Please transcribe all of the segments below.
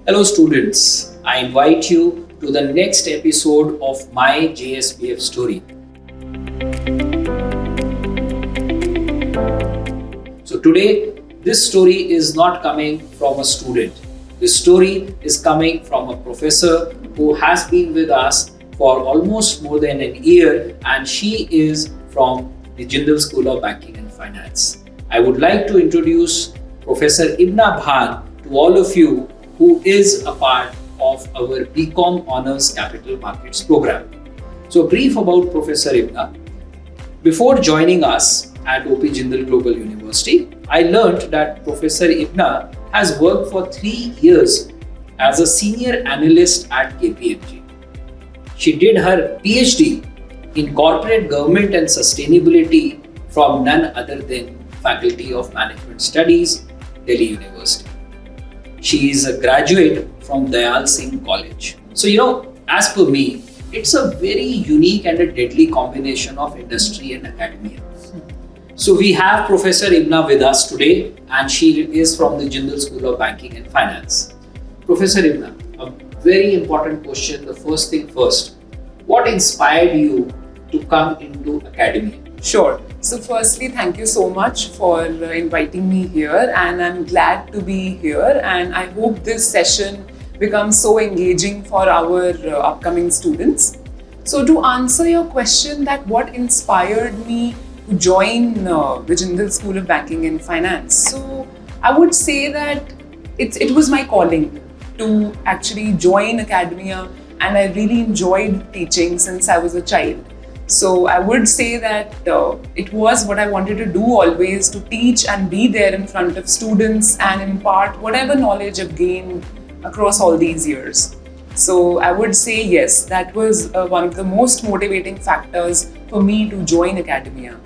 Hello students, I invite you to the next episode of my JSBF Story. So today, this story is not coming from a student. This story is coming from a professor who has been with us for almost more than a year, and she is from the Jindal School of Banking and Finance. I would like to introduce Professor Ibna Bhan to all of you, who is a part of our BCom Honours Capital Markets program. So, brief about Professor Ibna. Before joining us at OP Jindal Global University, I learned that Professor Ibna has worked for 3 years as a senior analyst at KPMG. She did her PhD in corporate government and sustainability from none other than Faculty of Management Studies, Delhi University. She is a graduate from Dayal Singh College. So, as per me, it's a very unique and a deadly combination of industry and academia. So we have Professor Ibna with us today, and she is from the Jindal School of Banking and Finance. Professor Ibna, a very important question. The first thing first, what inspired you to come into academia? Sure. So firstly, thank you so much for inviting me here, and I'm glad to be here, and I hope this session becomes so engaging for our upcoming students. So to answer your question, that what inspired me to join the Jindal School of Banking and Finance. So I would say that it was my calling to actually join academia, and I really enjoyed teaching since I was a child. So I would say that it was what I wanted to do always, to teach and be there in front of students and impart whatever knowledge I've gained across all these years. So I would say yes, that was one of the most motivating factors for me to join academia.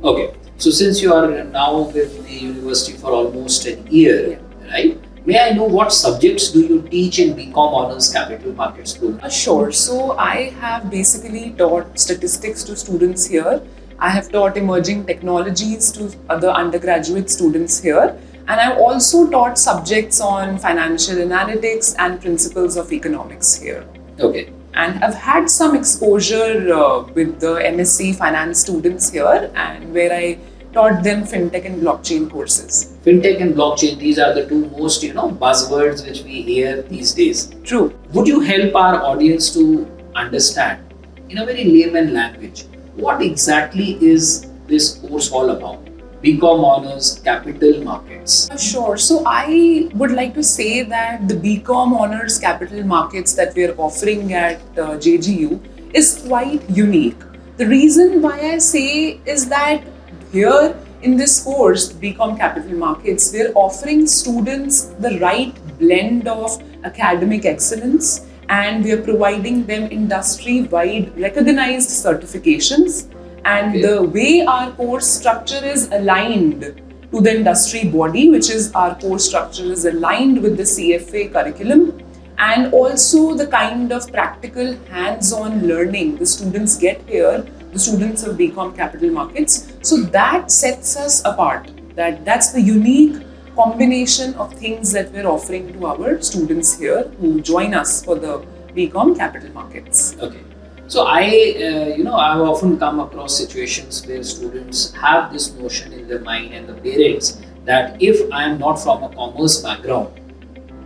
Okay, so since you are now with the university for almost a year, right? May I know what subjects do you teach in BCom Honours Capital Markets program? Sure. So I have basically taught statistics to students here. I have taught emerging technologies to other undergraduate students here. And I've also taught subjects on financial analytics and principles of economics here. Okay. And I've had some exposure with the MSc finance students here, and where I taught them fintech and blockchain courses. Fintech and blockchain, these are the two most buzzwords which we hear these days. True. Would you help our audience to understand in a very layman language what exactly is this course all about? BCom Honours Capital Markets. Sure. So I would like to say that the BCom Honours Capital Markets that we are offering at JGU is quite unique. The reason why I say is that here in this course, BCom Capital Markets, we are offering students the right blend of academic excellence, and we are providing them industry-wide recognized certifications. And the way our course structure is aligned to the industry body, which is our course structure is aligned with the CFA curriculum, and also the kind of practical hands-on learning the students get here, the students of BCom Capital Markets. So that sets us apart. That's the unique combination of things that we're offering to our students here who join us for the BCom Capital Markets. Okay. So I've often come across situations where students have this notion in their mind, and the parents, that if I am not from a commerce background,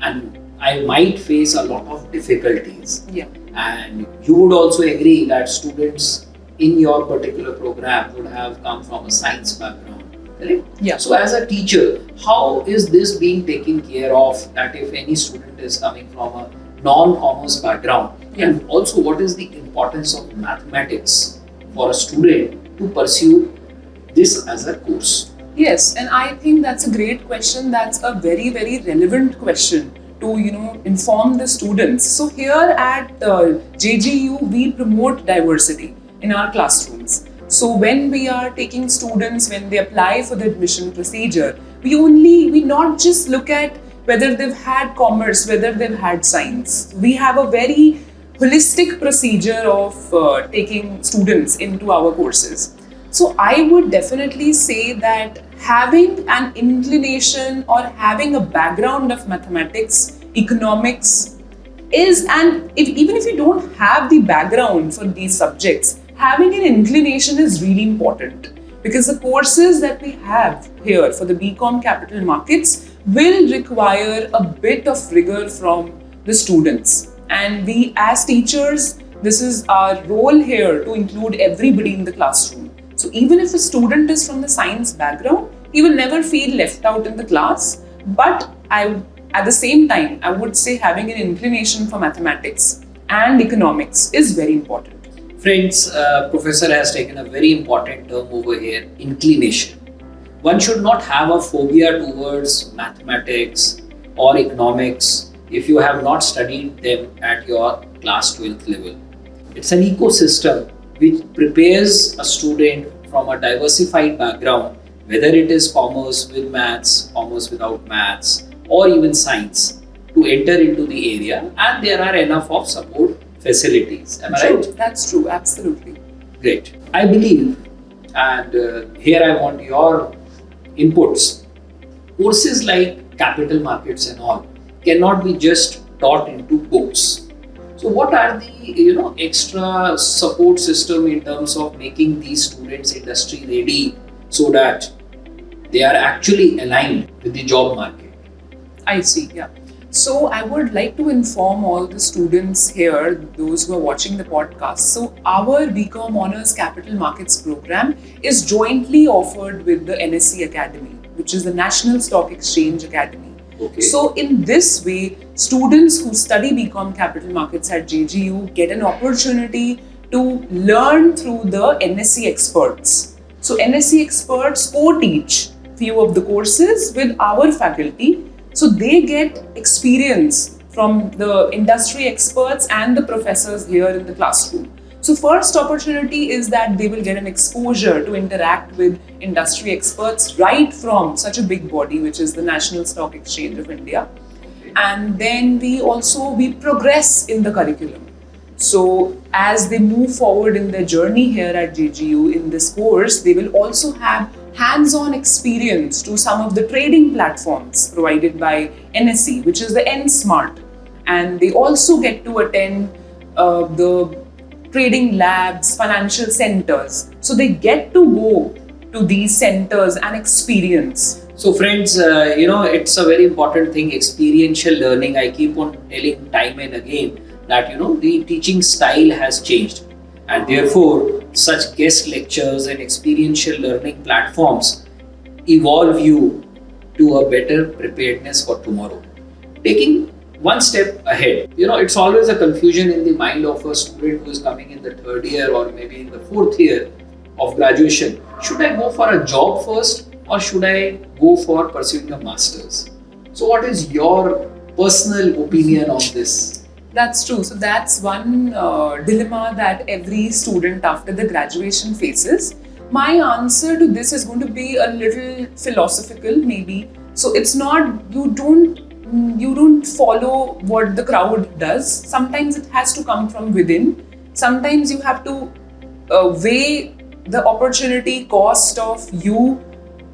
and I might face a lot of difficulties. Yeah. And you would also agree that students in your particular program would have come from a science background, correct? Yeah. So as a teacher, how is this being taken care of, that if any student is coming from a non-commerce background? Yeah. And also, what is the importance of mathematics for a student to pursue this as a course? Yes, and I think that's a great question. That's a very, very relevant question to inform the students. So here at JGU, we promote diversity in our classrooms. So when we are taking students, when they apply for the admission procedure, we not just look at whether they've had commerce, whether they've had science. We have a very holistic procedure of taking students into our courses. So I would definitely say that having an inclination or having a background of mathematics economics is, and even if you don't have the background for these subjects, having an inclination is really important, because the courses that we have here for the BCom Capital Markets will require a bit of rigor from the students. And we as teachers, this is our role here to include everybody in the classroom. So even if a student is from the science background, he will never feel left out in the class. But at the same time, I would say having an inclination for mathematics and economics is very important. Friends, Professor has taken a very important term over here, inclination. One should not have a phobia towards mathematics or economics if you have not studied them at your class 12th level. It's an ecosystem which prepares a student from a diversified background, whether it is commerce with maths, commerce without maths, or even science, to enter into the area, and there are enough of support facilities. Am I True, right? that's true, absolutely. Great. I believe, and here I want your inputs. Courses like capital markets and all cannot be just taught into books. So, what are the extra support system in terms of making these students industry ready so that they are actually aligned with the job market? I see, yeah. So I would like to inform all the students here, those who are watching the podcast. So our BCom Honors Capital Markets program is jointly offered with the NSE Academy, which is the National Stock Exchange Academy. Okay. So in this way, students who study BCom Capital Markets at JGU get an opportunity to learn through the NSE experts. So NSE experts co-teach few of the courses with our faculty. So they get experience from the industry experts and the professors here in the classroom. So first opportunity is that they will get an exposure to interact with industry experts right from such a big body, which is the National Stock Exchange of India. And then we progress in the curriculum. So as they move forward in their journey here at JGU in this course, they will also have hands-on experience to some of the trading platforms provided by NSE, which is the N-Smart. And they also get to attend the trading labs, financial centers. So they get to go to these centers and experience. So friends, it's a very important thing, experiential learning. I keep on telling time and again that, the teaching style has changed. And therefore, such guest lectures and experiential learning platforms evolve you to a better preparedness for tomorrow. Taking one step ahead, it's always a confusion in the mind of a student who is coming in the third year or maybe in the fourth year of graduation. Should I go for a job first or should I go for pursuing a master's? So what is your personal opinion on this? That's true. So that's one dilemma that every student after the graduation faces. My answer to this is going to be a little philosophical, maybe. So it's not, you don't follow what the crowd does. Sometimes it has to come from within. Sometimes you have to weigh the opportunity cost of you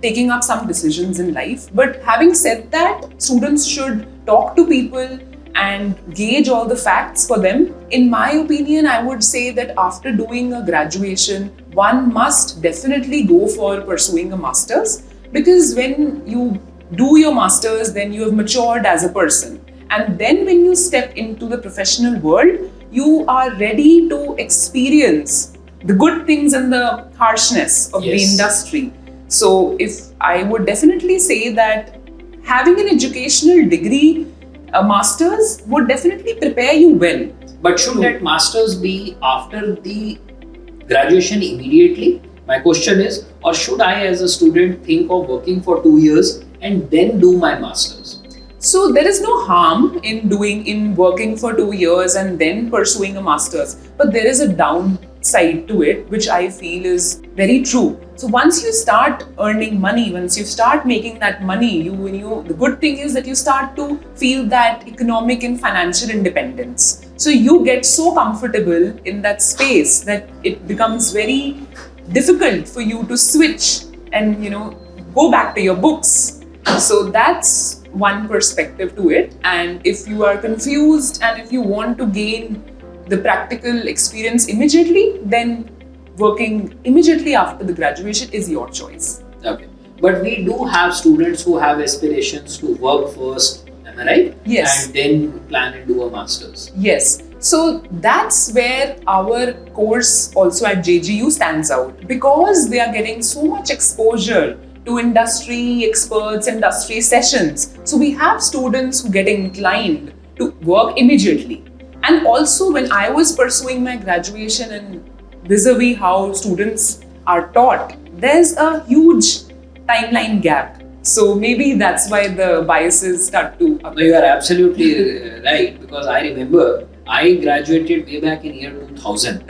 taking up some decisions in life. But having said that, students should talk to people and gauge all the facts for them. In my opinion, I would say that after doing a graduation, one must definitely go for pursuing a master's, because when you do your master's, then you have matured as a person. And then when you step into the professional world, you are ready to experience the good things and the harshness of the industry. So if I would definitely say that having an educational degree, a master's would definitely prepare you well. But should that master's be after the graduation immediately? My question is, or should I as a student think of working for 2 years and then do my master's? So there is no harm in working for 2 years and then pursuing a master's. But there is a downside to it, which I feel is very true. So once you start earning money, once you start making that money, the good thing is that you start to feel that economic and financial independence. So you get so comfortable in that space that it becomes very difficult for you to switch and go back to your books. So that's one perspective to it. And if you are confused and if you want to gain the practical experience immediately, then working immediately after the graduation is your choice. Okay. But we do have students who have aspirations to work first, am I right? Yes. And then plan and do a master's. Yes. So that's where our course also at JGU stands out, because they are getting so much exposure to industry experts, industry sessions. So we have students who get inclined to work immediately. And also when I was pursuing my graduation and vis-a-vis how students are taught, there's a huge timeline gap. So maybe that's why the biases start to appear. No, you are absolutely right, because I remember I graduated way back in year 2000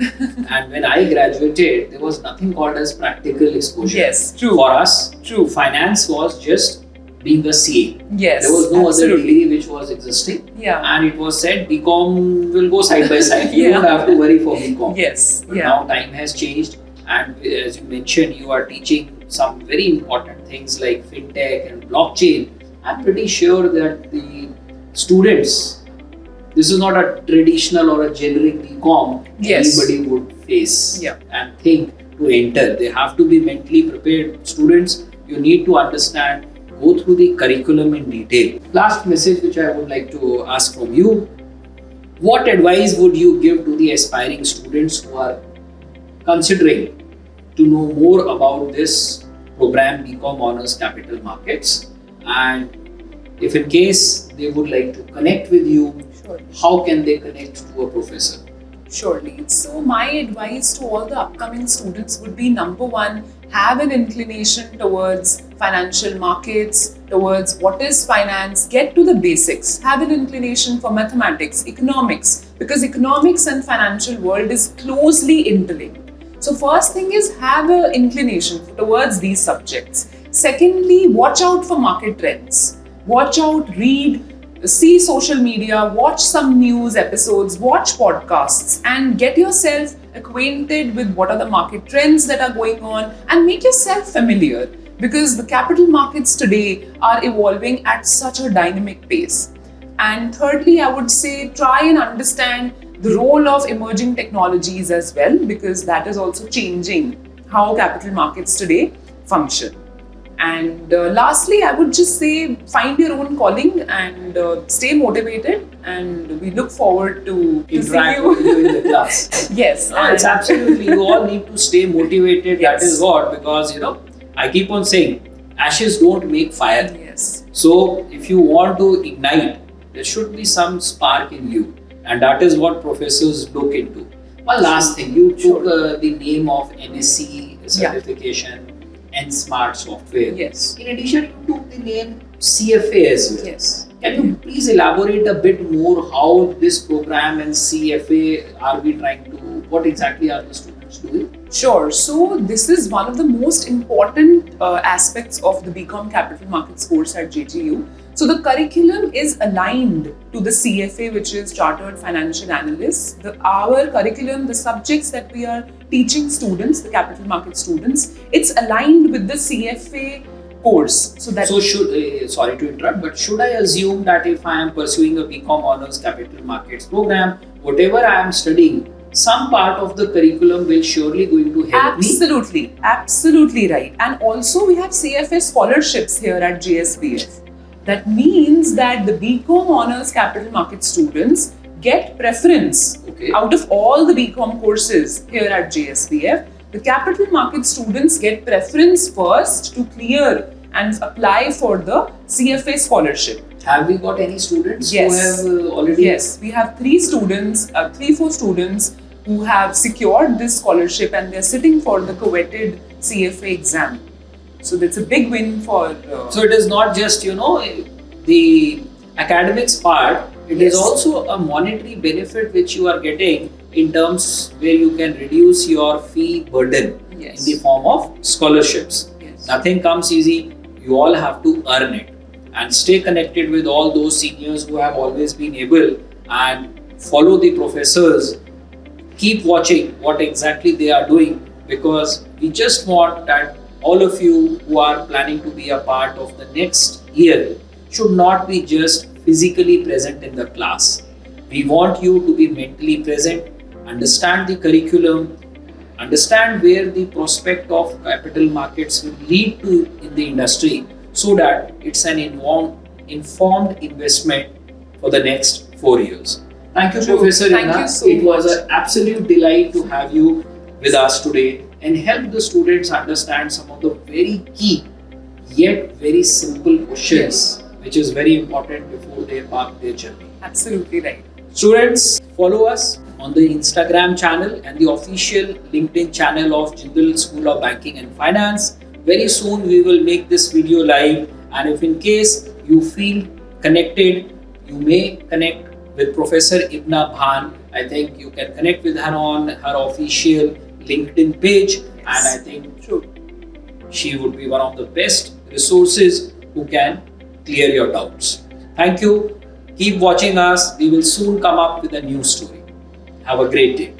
and when I graduated there was nothing called as practical exposure. Yes, true. For us, True. finance was just being a CA. Yes, There was no absolutely. other degree which was existing. Yeah. And it was said BCom will go side by side. You Yeah. don't have to worry for BCom. Yes. But Yeah. now time has changed, and as you mentioned, you are teaching some very important things like fintech and blockchain. I'm pretty sure that the students, this is not a traditional or a generic BCom Yes. anybody would face Yeah. and think to enter. They have to be mentally prepared. Students, you need to understand, go through the curriculum in detail. Last message which I would like to ask from you: what advice would you give to the aspiring students who are considering to know more about this program, BCom Honors Capital Markets, and if in case they would like to connect with you, Surely. how can they connect to a professor? Surely. So my advice to all the upcoming students would be, number one, have an inclination towards financial markets, towards what is finance, get to the basics, have an inclination for mathematics, economics, because economics and financial world is closely interlinked. So first thing is have an inclination towards these subjects. Secondly, watch out for market trends. Watch out, read, see social media, watch some news episodes, watch podcasts, and get yourself acquainted with what are the market trends that are going on and make yourself familiar, because the capital markets today are evolving at such a dynamic pace. And thirdly, I would say try and understand the role of emerging technologies as well, because that is also changing how capital markets today function. And lastly, I would just say find your own calling and stay motivated. And we look forward to Interact seeing with you. you in the class. Yes, No, it's absolutely, you all need to stay motivated. That Yes. is what, because I keep on saying, ashes don't make fire. Yes, So if you want to ignite, there should be some spark in you, and that is what professors look into. One last thing, you took the name of NSC certification and smart software. yes, In addition, you took the name CFA as well. yes. Can you please elaborate a bit more how this program and CFA are we trying to, what exactly are the students doing? Sure. So this is one of the most important aspects of the BCom Capital Markets course at JGU. So the curriculum is aligned to the CFA, which is Chartered Financial Analysts. Our curriculum, the subjects that we are teaching students, the capital market students, it's aligned with the CFA course. So that Sorry to interrupt, but should I assume that if I am pursuing a BCom Honors Capital Markets program, whatever I am studying, some part of the curriculum will surely going to help me? absolutely, absolutely right. And also we have CFA scholarships here at JSBF. That means that the BCom Honors Capital Market students get preference out of all the BCom courses here at JSBF. The capital market students get preference first to clear and apply for the CFA scholarship. Have we got any students Yes. who have already? Yes, we have 4 students who have secured this scholarship and they're sitting for the coveted CFA exam. So that's a big win for. So it is not just the academics part. It is Yes. also a monetary benefit which you are getting in terms where you can reduce your fee burden Yes. in the form of scholarships. Yes. Nothing comes easy. You all have to earn it, and stay connected with all those seniors who have always been able, and follow the professors. Keep watching what exactly they are doing, because we just want that all of you who are planning to be a part of the next year should not be just physically present in the class. We want you to be mentally present, understand the curriculum, understand where the prospect of capital markets will lead to in the industry, so that it's an informed investment for the next 4 years. Thank you, True. Professor Thank Ibna. you so It was much. an absolute delight to have you with us today and help the students understand some of the very key yet very simple questions, which is very important before they embark their journey. Absolutely right. Students, follow us on the Instagram channel and the official LinkedIn channel of Jindal School of Banking and Finance. Very soon we will make this video live, and if in case you feel connected, you may connect with Professor Ibna Bhan. I think you can connect with her on her official LinkedIn page, and I think she would be one of the best resources who can clear your doubts. Thank you. Keep watching us. We will soon come up with a new story. Have a great day.